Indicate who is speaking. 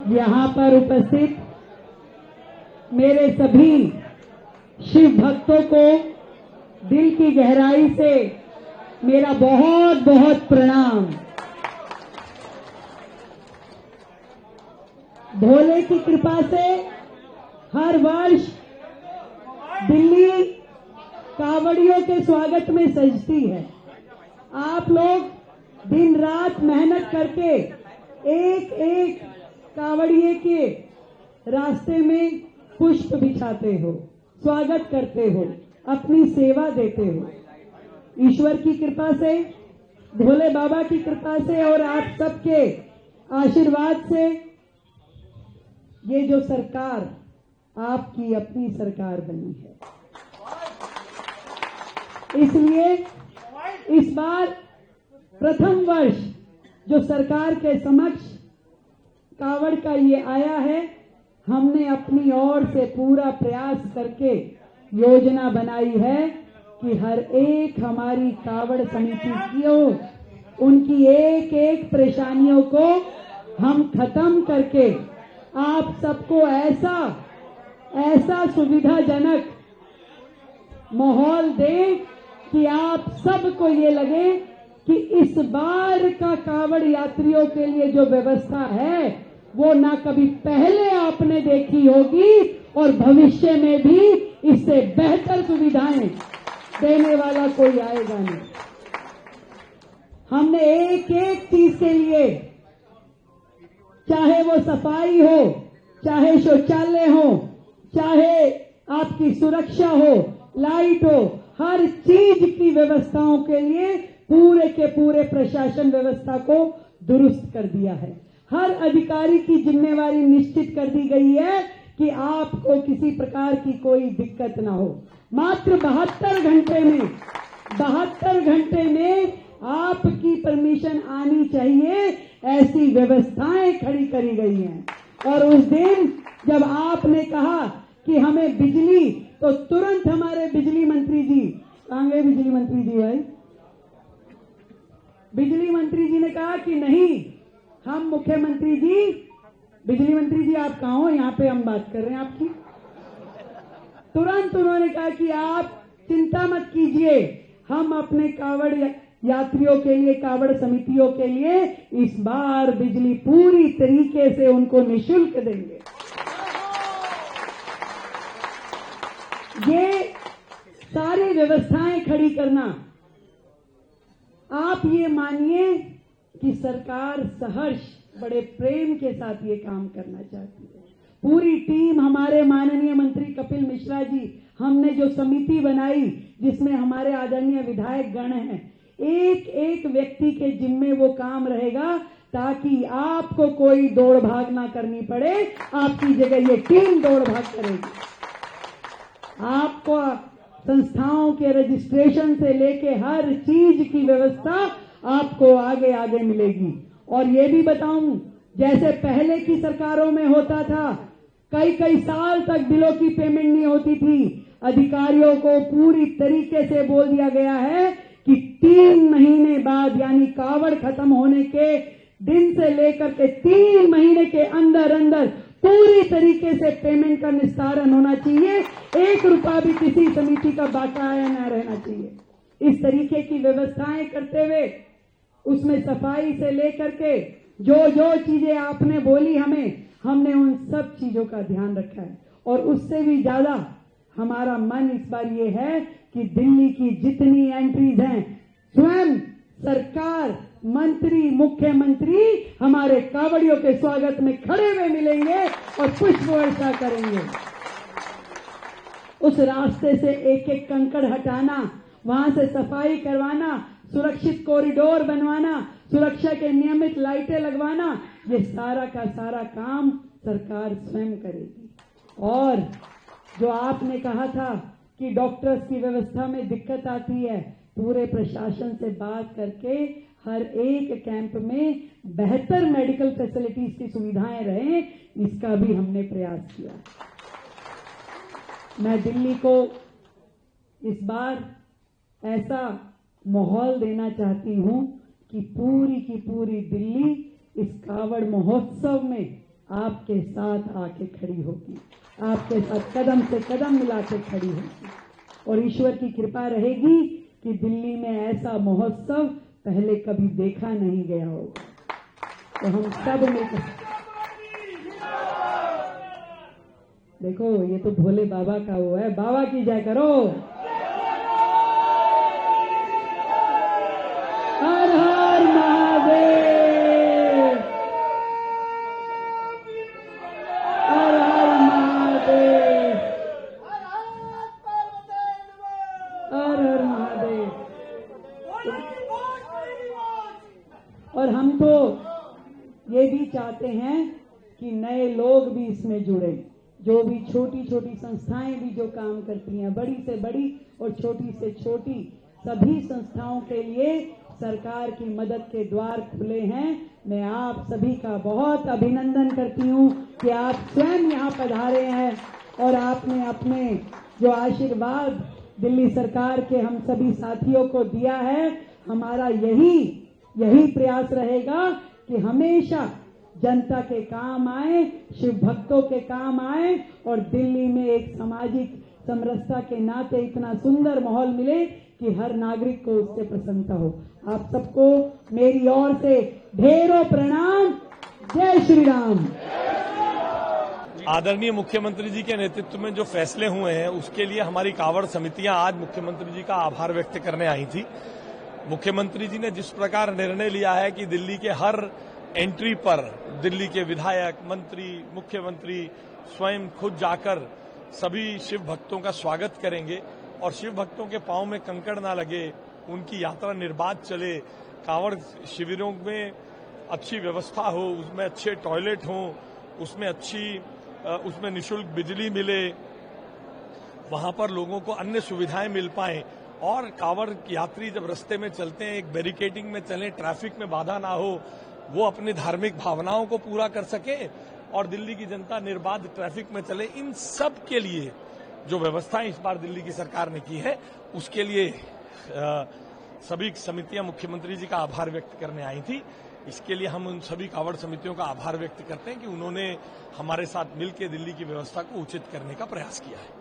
Speaker 1: यहाँ पर उपस्थित मेरे सभी शिव भक्तों को दिल की गहराई से मेरा बहुत बहुत प्रणाम। भोले की कृपा से हर वर्ष दिल्ली कांवड़ियों के स्वागत में सजती है। आप लोग दिन रात मेहनत करके एक एक कांवड़िए के रास्ते में पुष्प बिछाते हो, स्वागत करते हो, अपनी सेवा देते हो। ईश्वर की कृपा से, भोले बाबा की कृपा से और आप सबके आशीर्वाद से ये जो सरकार आपकी अपनी सरकार बनी है। इसलिए इस बार प्रथम वर्ष जो सरकार के समक्ष कावड़ का ये आया है, हमने अपनी ओर से पूरा प्रयास करके योजना बनाई है कि हर एक हमारी कावड़ समिति की उनकी एक एक परेशानियों को हम खत्म करके आप सबको ऐसा सुविधाजनक माहौल दें कि आप सबको ये लगे कि इस बार का कावड़ यात्रियों के लिए जो व्यवस्था है वो ना कभी पहले आपने देखी होगी और भविष्य में भी इससे बेहतर सुविधाएं देने वाला कोई आएगा नहीं। हमने एक एक चीज के लिए, चाहे वो सफाई हो, चाहे शौचालय हो, चाहे आपकी सुरक्षा हो, लाइट हो, हर चीज की व्यवस्थाओं के लिए पूरे के पूरे प्रशासन व्यवस्था को दुरुस्त कर दिया है। हर अधिकारी की जिम्मेवारी निश्चित कर दी गई है कि आपको किसी प्रकार की कोई दिक्कत ना हो। मात्र 72 घंटे में आपकी परमिशन आनी चाहिए, ऐसी व्यवस्थाएं खड़ी करी गई हैं। और उस दिन जब आपने कहा कि हमें बिजली, तो तुरंत हमारे बिजली मंत्री जी, कहां गए बिजली मंत्री जी भाई? बिजली मंत्री जी ने कहा कि नहीं, हम मुख्यमंत्री जी, बिजली मंत्री जी आप कहां हो, यहां पे हम बात कर रहे हैं आपकी। तुरंत उन्होंने कहा कि आप चिंता मत कीजिए, हम अपने कावड़ यात्रियों के लिए, कावड़ समितियों के लिए इस बार बिजली पूरी तरीके से उनको निःशुल्क देंगे। ये सारी व्यवस्थाएं खड़ी करना, आप ये मानिए कि सरकार सहर्ष बड़े प्रेम के साथ ये काम करना चाहती है। पूरी टीम, हमारे माननीय मंत्री कपिल मिश्रा जी, हमने जो समिति बनाई जिसमें हमारे आदरणीय विधायक गण हैं, एक एक व्यक्ति के जिम्मे वो काम रहेगा ताकि आपको कोई दौड़ भाग ना करनी पड़े, आपकी जगह ये टीम दौड़ भाग करेगी। आपको संस्थाओं के रजिस्ट्रेशन से लेके हर चीज की व्यवस्था आपको आगे आगे मिलेगी। और ये भी बताऊं, जैसे पहले की सरकारों में होता था, कई साल तक बिलों की पेमेंट नहीं होती थी, अधिकारियों को पूरी तरीके से बोल दिया गया है कि 3 महीने बाद, यानी कावड़ खत्म होने के दिन से लेकर के 3 महीने के अंदर अंदर पूरी तरीके से पेमेंट का निस्तारण होना चाहिए। 1 रुपया भी किसी समिति का बकाया न रहना चाहिए। इस तरीके की व्यवस्थाएं करते हुए, उसमें सफाई से लेकर के जो चीजें आपने बोली हमने उन सब चीजों का ध्यान रखा है। और उससे भी ज्यादा हमारा मन इस बार ये है कि दिल्ली की जितनी एंट्रीज हैं, स्वयं सरकार, मंत्री, मुख्यमंत्री हमारे कांवड़ियों के स्वागत में खड़े हुए मिलेंगे और पुष्प वर्षा करेंगे। उस रास्ते से एक एक कंकड़ हटाना, वहां से सफाई करवाना, सुरक्षित कॉरिडोर बनवाना, सुरक्षा के नियमित लाइटें लगवाना, ये सारा का सारा काम सरकार स्वयं करेगी। और जो आपने कहा था कि डॉक्टर्स की व्यवस्था में दिक्कत आती है, पूरे प्रशासन से बात करके हर एक कैंप में बेहतर मेडिकल फैसिलिटीज की सुविधाएं रहें, इसका भी हमने प्रयास किया। मैं दिल्ली को इस बार ऐसा माहौल देना चाहती हूं कि पूरी की पूरी दिल्ली इस कावड़ महोत्सव में आपके साथ आके खड़ी होगी, आपके साथ कदम से कदम मिला के खड़ी होगी। और ईश्वर की कृपा रहेगी कि दिल्ली में ऐसा महोत्सव पहले कभी देखा नहीं गया होगा। तो हम सब मिलकर, देखो ये तो भोले बाबा का वो है, बाबा की जय करो। हर हर महादेव, हर हर महादेव, हर हर महादेव। और हम तो ये भी चाहते हैं कि नए लोग भी इसमें जुड़े, जो भी छोटी छोटी संस्थाएं भी जो काम करती हैं, बड़ी से बड़ी और छोटी से छोटी सभी संस्थाओं के लिए सरकार की मदद के द्वार खुले हैं। मैं आप सभी का बहुत अभिनंदन करती हूं कि आप स्वयं यहाँ पधारे हैं और आपने अपने जो आशीर्वाद दिल्ली सरकार के हम सभी साथियों को दिया है। हमारा यही प्रयास रहेगा कि हमेशा जनता के काम आए, शिव भक्तों के काम आए और दिल्ली में एक सामाजिक समरसता के नाते इतना सुंदर माहौल मिले कि हर नागरिक को उससे प्रसन्नता हो। आप सबको मेरी ओर से ढेरों प्रणाम। जय श्री राम।
Speaker 2: आदरणीय मुख्यमंत्री जी के नेतृत्व में जो फैसले हुए हैं उसके लिए हमारी कांवड़ समितियां आज मुख्यमंत्री जी का आभार व्यक्त करने आई थी। मुख्यमंत्री जी ने जिस प्रकार निर्णय लिया है कि दिल्ली के हर एंट्री पर दिल्ली के विधायक, मंत्री, मुख्यमंत्री स्वयं खुद जाकर सभी शिव भक्तों का स्वागत करेंगे और शिव भक्तों के पांव में कंकड़ ना लगे, उनकी यात्रा निर्बाध चले, कांवड़ शिविरों में अच्छी व्यवस्था हो, उसमें अच्छे टॉयलेट हों, उसमें निःशुल्क बिजली मिले, वहां पर लोगों को अन्य सुविधाएं मिल पाएं और कांवड़ यात्री जब रास्ते में चलते हैं एक बैरिकेडिंग में चलें, ट्रैफिक में बाधा ना हो, वो अपनी धार्मिक भावनाओं को पूरा कर सके और दिल्ली की जनता निर्बाध ट्रैफिक में चले। इन सब के लिए जो व्यवस्थाएं इस बार दिल्ली की सरकार ने की है उसके लिए सभी समितियां मुख्यमंत्री जी का आभार व्यक्त करने आई थी। इसके लिए हम उन सभी कांवड़ समितियों का आभार व्यक्त करते हैं कि उन्होंने हमारे साथ मिलकर दिल्ली की व्यवस्था को उचित करने का प्रयास किया है।